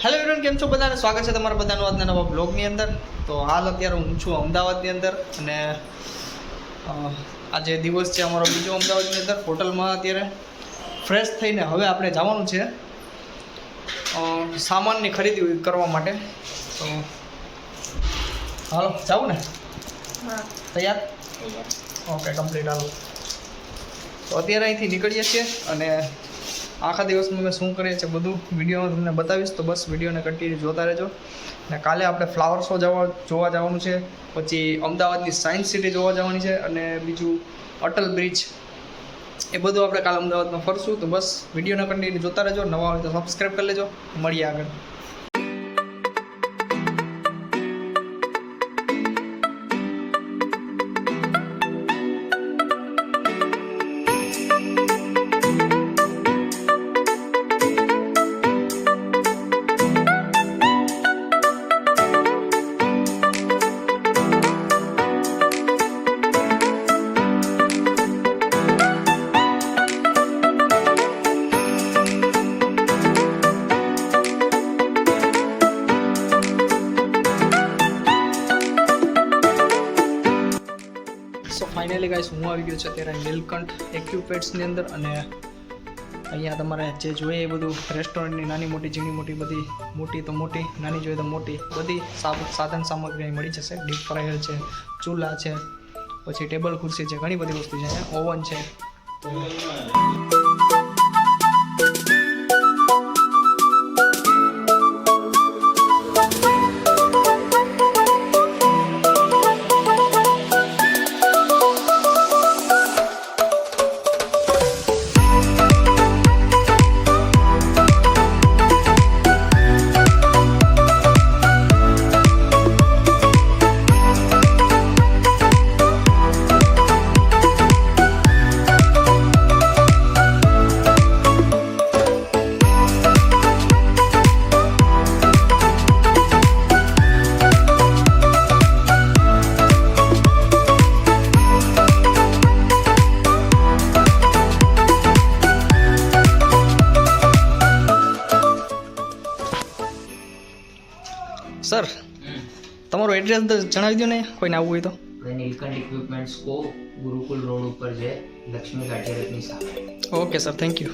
Hello everyone, કેમ છો બધાને? સ્વાગત છે તમારા બધાનું આજના નવા બ્લોગની અંદર. તો હાલ અત્યારે હું છું અમદાવાદની અંદર અને આજે દિવસ છે અમારો બીજો અમદાવાદની અંદર હોટલમાં. અત્યારે ફ્રેશ થઈને હવે આપણે જવાનું છે સામાનની ખરીદી કરવા માટે. તો હાલો, જાવું ને? તૈયાર? Okay, complete. હાલો, તો અત્યારે અહીંથી નીકળીએ છીએ અને આખા દિવસમાં મેં શું કરીએ છીએ બધું વિડીયોમાં તમને બતાવીશ. તો બસ વિડીયોને કન્ટિન્યુ જોતા રહેજો. અને કાલે આપણે ફ્લાવર શો જોવા જવાનું છે, પછી અમદાવાદની સાયન્સ સિટી જોવા જવાની છે, અને બીજું અટલ બ્રિજ, એ બધું આપણે કાલે અમદાવાદમાં ફરશું. તો બસ વિડીયોને કન્ટિન્યુ જોતા રહેજો. નવા હોય તો સબસ્ક્રાઈબ કરી લેજો. મળીએ આગળ. ફાઇનલી ગાઈસ, હું આવી ગયો છું અત્યારે નીલકંઠ એક્યુપેટ્સની અંદર. અને અહીંયા તમારે જે જોઈએ એ બધું રેસ્ટોરન્ટની નાની મોટી ઝીણી મોટી બધી, મોટી તો મોટી, નાની જોઈએ તો મોટી, બધી સાધન સામગ્રી અહીં મળી જશે. ડીપ ફ્રાયર છે, ચૂલા છે, પછી ટેબલ ખુરશી છે, ઘણી બધી વસ્તુ છે. અહીંયા ઓવન છે. સર, તમારું એડ્રેસ જણાવી દો ને, કોઈને આવવું હોય તો. નીલકંઠ ઇક્વિપમેન્ટ્સ કો ગુરુકુલ રોડ ઉપર છે, લક્ષ્મી ગાંઠિયાની સામે. Okay sir, thank you.